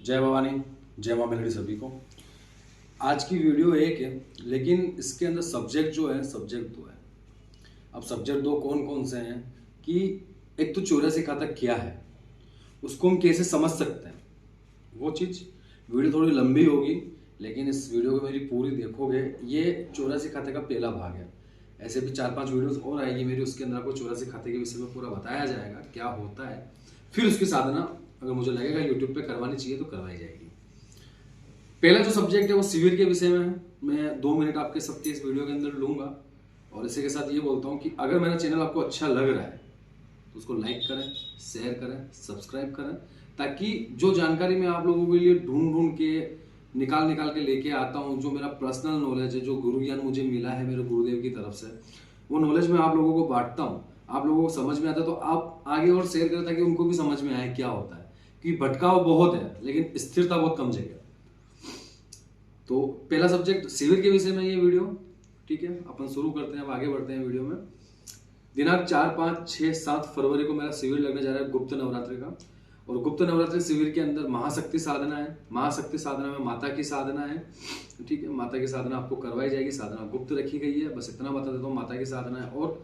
जय भवानी, जय माँ मेलडी सभी को। आज की वीडियो एक है, लेकिन इसके अंदर सब्जेक्ट जो है सब्जेक्ट दो है। अब सब्जेक्ट दो कौन कौन से हैं कि एक तो 84 खाता क्या है, उसको हम कैसे समझ सकते हैं, वो चीज़। वीडियो थोड़ी लंबी होगी, लेकिन इस वीडियो को मेरी पूरी देखोगे। ये 84 खाते का पहला भाग है। ऐसे भी 4-5 वीडियोस और आएगी मेरी, उसके अंदर आपको 84 खाते के विषय में पूरा बताया जाएगा क्या होता है। फिर उसकी साधना अगर मुझे लगेगा यूट्यूब पे करवानी चाहिए तो करवाई जाएगी। पहला जो सब्जेक्ट है वो शिविर के विषय में है। मैं 2 मिनट आपके सबके इस वीडियो के अंदर लूंगा और इसी के साथ ये बोलता हूँ कि अगर मेरा चैनल आपको अच्छा लग रहा है तो उसको लाइक करें, शेयर करें, सब्सक्राइब करें, ताकि जो जानकारी मैं आप लोगों के लिए ढूंढ ढूंढ के निकाल के लेके आता हूँ, जो मेरा पर्सनल नॉलेज है, जो गुरु ज्ञान मुझे मिला है मेरे गुरुदेव की तरफ से, वो नॉलेज मैं आप लोगों को बांटता हूँ। आप लोगों को समझ में आता है तो आप आगे और शेयर करें ताकि उनको भी समझ में आए क्या होता है। कि भटकाव बहुत है लेकिन स्थिरता बहुत कम जगह। तो पहला सब्जेक्ट शिविर के विषय में ये वीडियो, ठीक है। अपन शुरू करते हैं, अब आगे बढ़ते हैं वीडियो में। दिनांक 4, 5, 6, 7 फरवरी को मेरा शिविर लगने जा रहा है गुप्त नवरात्रि का। और गुप्त नवरात्रि शिविर के अंदर महाशक्ति साधना है। महाशक्ति साधना में माता की साधना है, ठीक है। माता की साधना आपको करवाई जाएगी, साधना गुप्त रखी गई है, बस इतना बता देता हूँ। माता की साधना है और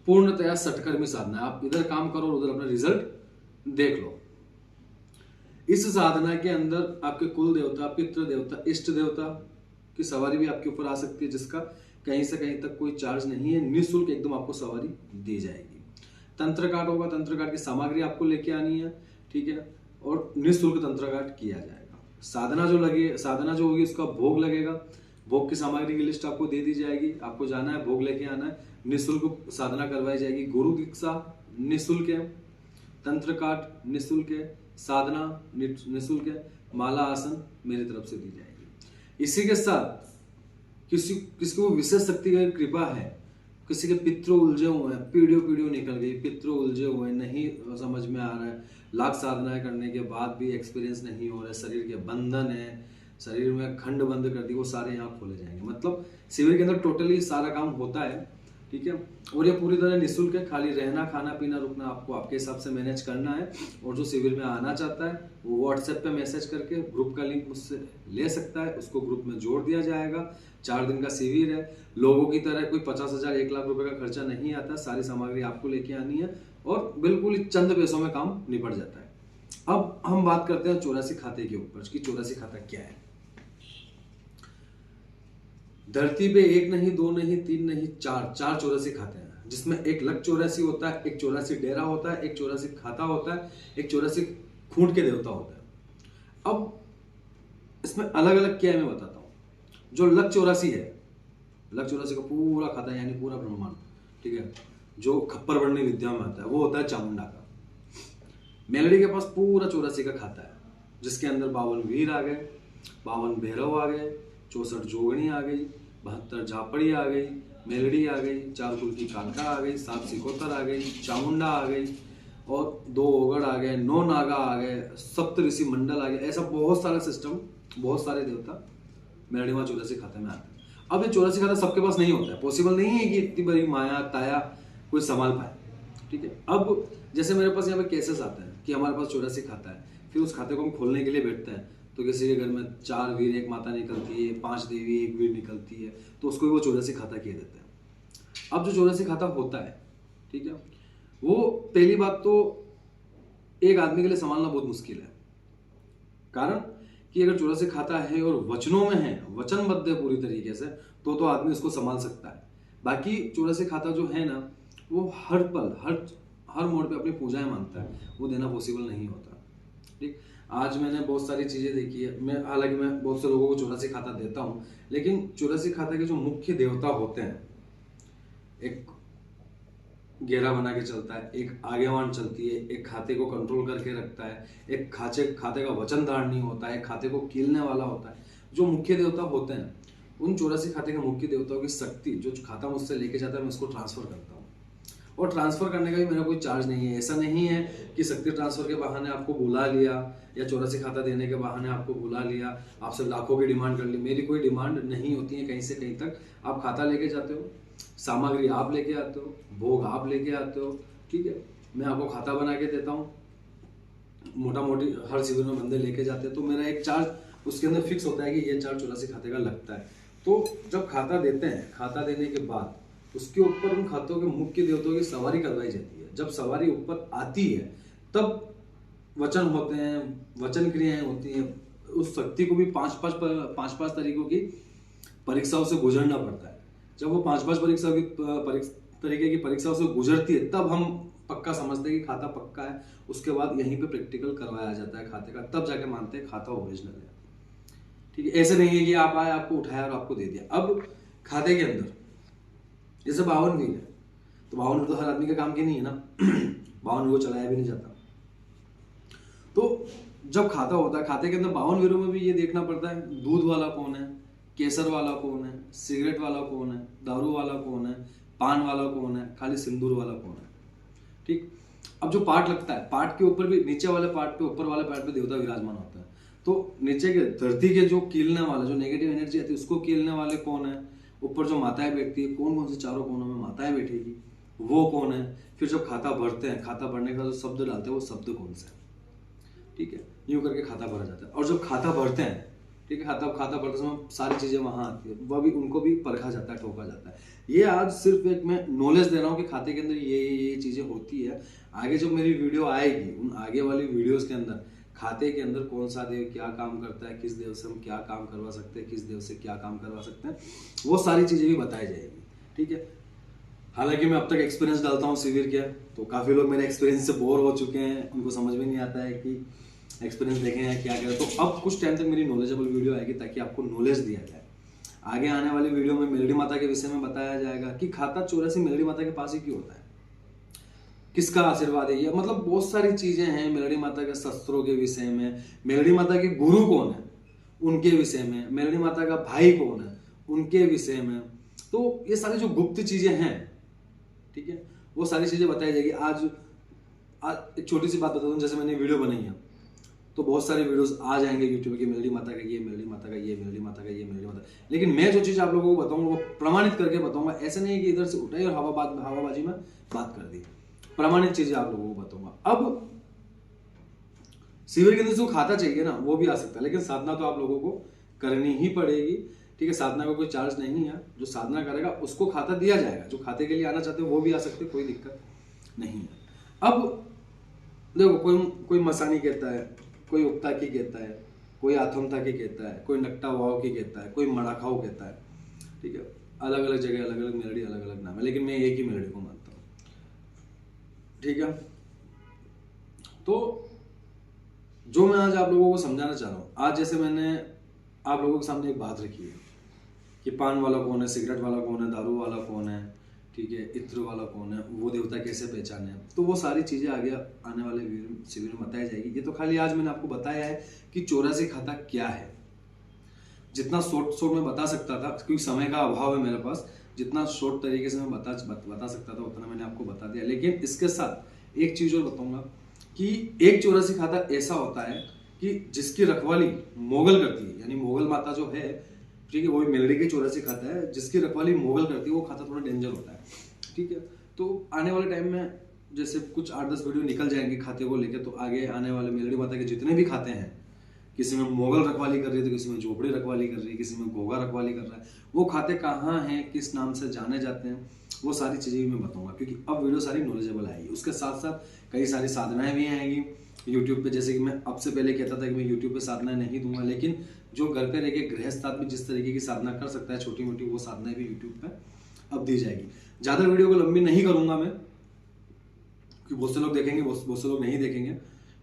पूर्णतया षटकर्मी साधना है। आप इधर काम करो और उधर अपना रिजल्ट देख लो। इस साधना के अंदर आपके कुल देवता, पितृ देवता, इष्ट देवता की सवारी भी आपके ऊपर आ सकती है, जिसका कहीं से कहीं तक कोई चार्ज नहीं है, निःशुल्क एकदम आपको सवारी दी जाएगी। तंत्र काट होगा, तंत्र काट की सामग्री आपको लेके आनी है, ठीक है, और निःशुल्क तंत्र काट किया जाएगा। साधना जो होगी उसका भोग लगेगा। भोग की सामग्री की लिस्ट आपको दे दी जाएगी, आपको जाना है, भोग लेके आना है, निःशुल्क साधना करवाई जाएगी। गुरु दीक्षा निःशुल्क है, तंत्र काट निःशुल्क है, साधना निःशुल्क है, माला आसन मेरी तरफ से दी जाएगी। इसी के साथ किसी को विशेष शक्ति की कृपा है, किसी के पितृ उलझे हुए हैं, पीढ़ियों निकल गई, पितृ उलझे हुए नहीं समझ में आ रहा है, लाख साधनाएं करने के बाद भी एक्सपीरियंस नहीं हो रहा है, शरीर के बंधन है, शरीर में खंड बंद कर दी, वो सारे यहाँ खोले जाएंगे। मतलब शिविर के अंदर टोटली सारा काम होता है, ठीक है। और ये पूरी तरह निःशुल्क है, खाली रहना, खाना पीना, रुकना आपको आपके हिसाब से मैनेज करना है। और जो शिविर में आना चाहता है वो व्हाट्सएप पे मैसेज करके ग्रुप का लिंक मुझसे ले सकता है, उसको ग्रुप में जोड़ दिया जाएगा। 4 दिन का शिविर है। लोगों की तरह कोई 50,000 1 लाख रुपए का खर्चा नहीं आता, सारी सामग्री आपको लेके आनी है और बिल्कुल चंद पैसों में काम निपट जाता है। अब हम बात करते हैं 84 खाते के ऊपर कि 84 खाता क्या है। धरती पे 1 नहीं, 2 नहीं, 3 नहीं, 4 84 खाते हैं, जिसमें एक लक 84 होता है, एक 84 डेरा होता है, एक 84 खाता होता है, एक 84 खूंट के देवता होता है। अब इसमें अलग अलग क्या है मैं बताता हूँ। जो लक 84 है, लक 84 का पूरा खाता है, यानी पूरा ब्रह्मांड, ठीक है, जो खप्पर बढ़नी विद्या में आता है, वो होता है चामुंडा का। मेलडी के पास पूरा 84 का खाता है, जिसके अंदर 52 वीर आ गए, 52 भैरव आ गए, 64 जोगणी आ गई, 72 झापड़ी आ गई, मेलडी आ गई, 4 कुल की कालका आ गई, 7 सिकोतर आ गई, चामुंडा आ गई, और 2 ओगड़ आ गए, 9 नागा आ गए, सप्त ऋषि मंडल आ गए। ऐसा बहुत सारा सिस्टम, बहुत सारे देवता मेलडी में 84 खाते में आते हैं। अब ये 84 खाता सबके पास नहीं होता है, पॉसिबल नहीं है कि इतनी बड़ी माया ताया कोई संभाल पाए, ठीक है। अब जैसे मेरे पास यहाँ पे केसेस आते हैं कि हमारे पास 84 खाता है, फिर उस खाते को हम खोलने के लिए बैठते हैं, तो किसी के घर में 4 वीर 1 माता निकलती है, 5 देवी 1 वीर निकलती है, तो उसको भी वो 84 खाता किए देते हैं। अब जो 84 खाता होता है, ठीक है, वो पहली बात तो एक आदमी के लिए संभालना बहुत मुश्किल है। कारण कि अगर 84 खाता है और वचनों में है, वचनबद्ध है पूरी तरीके से, तो आदमी उसको संभाल सकता है। बाकी 84 खाता जो है ना, वो हर पल हर मोड़ पे अपनी पूजाएं मांगता है, वो देना पॉसिबल नहीं होता, ठीक। आज मैंने बहुत सारी चीजें देखी है, हालांकि मैं बहुत से लोगों को 84 खाता देता हूं, लेकिन 84 खाते के जो मुख्य देवता होते हैं, एक घेरा बना के चलता है, एक आगेवान चलती है, एक खाते को कंट्रोल करके रखता है, एक खाते का वचन धारणी होता है, खाते को कीलने वाला होता है। जो मुख्य देवता होते हैं, उन 84 खाते के मुख्य देवताओं की शक्ति जो खाता मुझसे लेके जाता है, मैं उसको ट्रांसफर करता हूँ। और ट्रांसफर करने का भी मेरा कोई चार्ज नहीं है। ऐसा नहीं है कि शक्ति ट्रांसफर के बहाने आपको बुला लिया या 84 खाता देने के बहाने आपको बुला लिया, आपसे लाखों की डिमांड कर ली। मेरी कोई डिमांड नहीं होती है कहीं से कहीं तक। आप खाता लेके जाते हो, सामग्री आप लेके आते हो, भोग आप लेके आते हो, ठीक है। मैं आपको खाता बना के देता हूँ, मोटा मोटी हर शिविर में बंदे लेके जाते हैं, तो मेरा एक चार्ज उसके अंदर फिक्स होता है कि ये चार्ज 84 खाते का लगता है। तो जब खाता देते हैं, खाता देने के बाद उसके ऊपर उन खातों के मुख्य देवताओं की सवारी करवाई जाती है। जब सवारी ऊपर आती है तब वचन होते हैं, वचन क्रियाएं होती हैं। उस शक्ति को भी पांच तरीकों की परीक्षाओं से गुजरना पड़ता है। जब वो पांच तरीके की परीक्षाओं से गुजरती है तब हम पक्का समझते हैं कि खाता पक्का है। उसके बाद यहीं पे प्रैक्टिकल करवाया जाता है खाते का, तब जाके मानते हैं खाता ओरिजिनल है। ठीक है, ऐसे नहीं है कि आप आए, आपको उठाया और आपको दे दिया। अब खाते के अंदर जैसे 52 वीर है, तो 52 वीर तो हर आदमी का काम की नहीं है ना 52 वीर को चलाया भी नहीं जाता। तो जब खाता होता है, खाते के अंदर 52 वीरों में भी ये देखना पड़ता है दूध वाला कौन है, केसर वाला कौन है, सिगरेट वाला कौन है, दारू वाला कौन है, पान वाला कौन है, खाली सिंदूर वाला कौन है। ठीक, अब जो पार्ट लगता है, पार्ट के ऊपर भी, नीचे वाले पार्ट पे, ऊपर वाले पार्ट पे देवता विराजमान होता है। तो नीचे के धरती के जो कीलने वाला, जो नेगेटिव एनर्जी आती है उसको कीलने वाले कौन है, ऊपर जो माताएं बैठती है, कौन कौन से चारों कोनों में माताएं बैठेगी वो कौन है, फिर जब खाता भरते हैं, खाता भरने का जो शब्द डालते हैं वो शब्द कौन सा है। ठीक है, यूं करके खाता भरा जाता है। और जब खाता भरते हैं, ठीक है, खाता भरते समय सारी चीजें वहां आती है, वह भी उनको भी परखा जाता है, टोका जाता है। ये आज सिर्फ एक मैं नॉलेज दे रहा हूँ कि खाते के अंदर ये चीजें होती है। आगे जब मेरी वीडियो आएगी, उन आगे वाली वीडियोस के अंदर खाते के अंदर कौन सा देव क्या काम करता है, किस देव से हम क्या काम करवा सकते हैं, किस देव से क्या काम करवा सकते हैं, वो सारी चीजें भी बताई जाएगी। ठीक है, हालांकि मैं अब तक एक्सपीरियंस डालता हूँ शिविर के, तो काफी लोग मेरे एक्सपीरियंस से बोर हो चुके हैं, उनको समझ में नहीं आता है कि एक्सपीरियंस देखें या क्या करें। तो अब कुछ टाइम तक मेरी नॉलेजेबल वीडियो आएगी ताकि आपको नॉलेज दिया जाए। आगे आने वाली वीडियो में मेलडी माता के विषय में बताया जाएगा कि खाता 84 मेलडी माता के पास ही क्यों होता है, किसका आशीर्वाद है ये, मतलब बहुत सारी चीजें हैं मेलडी माता के शस्त्रों के विषय में, मेलडी माता के गुरु कौन है उनके विषय में, मेलडी माता का भाई कौन है उनके विषय में। तो ये सारी जो गुप्त चीजें हैं, ठीक है, वो सारी चीजें बताई जाएगी। आज एक छोटी सी बात बता दूं, जैसे मैंने वीडियो बनाई है तो बहुत सारे वीडियोस आ जाएंगे यूट्यूब की, मेलडी माता का ये, मेलडी माता का ये, मेलडी माता का ये, मेलडी माता। लेकिन मैं जो चीज आप लोगों को बताऊंगा वो प्रमाणित करके बताऊंगा। ऐसे नहीं कि इधर से उठाई और हवाबाजी में बात कर दी, प्रमाणित चीजें आप लोगों को बताऊंगा। अब शिविर के अंदर जो खाता चाहिए ना वो भी आ सकता है, लेकिन साधना तो आप लोगों को करनी ही पड़ेगी। ठीक है, साधना का कोई चार्ज नहीं है, जो साधना करेगा उसको खाता दिया जाएगा। जो खाते के लिए आना चाहते हैं वो भी आ सकते, कोई दिक्कत नहीं है। अब देखो, कोई मसानी कहता है, कोई उक्ता की कहता है, कोई आथमता की कहता है, कोई नकटा वाव की कहता है, कोई मड़ाखाओ कहता है। ठीक है, अलग अलग जगह अलग अलग मेलोडी, अलग अलग नाम है, लेकिन मैं एक ही मेलोडी को मानता हूँ। ठीक है, तो जो मैं आज आप लोगों को समझाना चाह रहा हूँ, आज जैसे मैंने आप लोगों के सामने एक बात रखी है कि पान वाला कौन है, सिगरेट वाला कौन है, दारू वाला कौन है, ठीक है, इत्र वाला कौन है, वो देवता कैसे पहचाने, तो वो सारी चीजें आगे आने वाले शिविर में बताई जाएगी। ये तो खाली आज मैंने आपको बताया है कि 84 खाता क्या है। जितना शॉर्ट में बता सकता था, क्योंकि समय का अभाव है मेरे पास, जितना शॉर्ट तरीके से मैं बता सकता था उतना मैंने आपको बता दिया। लेकिन इसके साथ एक चीज और बताऊंगा कि एक 84 खाता ऐसा होता है कि जिसकी रखवाली मोगल करती है, यानी मोगल माता जो है, ठीक है, वो मेलडी के 84 खाता है, जिसकी रखवाली मोगल करती है वो खाता थोड़ा डेंजर होता है। ठीक है, तो आने वाले टाइम में जैसे कुछ 8-10 वीडियो निकल जाएंगे खाते को लेकर, तो आगे आने वाले मेलडी माता के जितने भी खाते हैं, किसी में मोगल रखवाली कर रही है तो किसी में झोपड़ी रखवाली कर रही है, किसी में घोगा रखवाली कर रहा है, वो खाते कहाँ हैं, किस नाम से जाने जाते हैं, वो सारी चीजें भी मैं बताऊंगा, क्योंकि अब वीडियो सारी नॉलेजेबल आएगी। उसके साथ साथ कई सारी साधनाएं भी आएंगी यूट्यूब पे। जैसे कि मैं अब से पहले कहता था कि मैं यूट्यूब पे साधनाएं नहीं दूंगा, लेकिन जो घर पे रह के गृहस्थ आदमी जिस तरीके की साधना कर सकता है छोटी मोटी, वो साधनाएं भी यूट्यूब पे अब दी जाएगी। ज्यादा वीडियो को लंबी नहीं करूंगा मैं, क्योंकि बहुत से लोग देखेंगे, बहुत से लोग नहीं देखेंगे।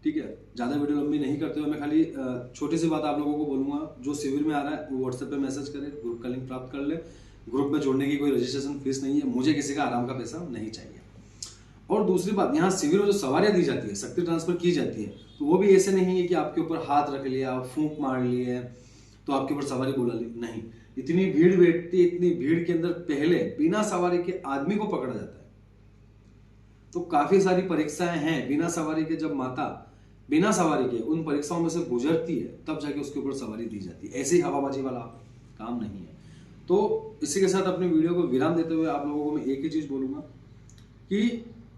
ठीक है, ज्यादा वीडियो लंबी नहीं करते हुए मैं खाली छोटी सी बात आप लोगों को बोलूंगा, जो शिविर में आ रहा है वो व्हाट्सएप पे मैसेज करे, ग्रुप का लिंक प्राप्त कर ले। ग्रुप में जोड़ने की कोई रजिस्ट्रेशन फीस नहीं है, मुझे किसी का आराम का पैसा नहीं चाहिए। और दूसरी बात, यहाँ शिविर में जो सवारियां दी जाती है, शक्ति ट्रांसफर की जाती है, तो वो भी ऐसे नहीं है कि आपके ऊपर हाथ रख लिया, फूंक मार लिए तो आपके ऊपर सवारी बुला ली, नहीं। इतनी भीड़ बैठती है, इतनी भीड़ के अंदर पहले बिना सवारी के आदमी को पकड़ा जाता है। तो काफी सारी परीक्षाएं हैं बिना सवारी के, जब माता बिना सवारी के उन परीक्षाओं में से गुजरती है तब जाके उसके ऊपर सवारी दी जाती है। ऐसे ही हवाबाजी वाला काम नहीं है। तो इसी के साथ अपने वीडियो को विराम देते हुए आप लोगों को मैं एक ही चीज बोलूंगा कि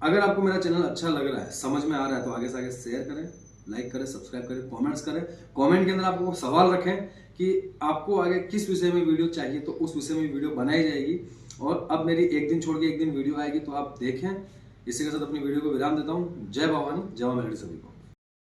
अगर आपको मेरा चैनल अच्छा लग रहा है, समझ में आ रहा है, तो आगे से आगे शेयर करें, लाइक करें, सब्सक्राइब करें, कमेंट्स करें। कमेंट के अंदर आपको सवाल रखें कि आपको आगे किस विषय में वीडियो चाहिए, तो उस विषय में वीडियो बनाई जाएगी। और अब मेरी एक दिन छोड़ के एक दिन वीडियो आएगी, तो आप देखें। इसी के साथ अपनी वीडियो को विराम देता हूँ। जय भवानी, जय मां मेलडी सभी को।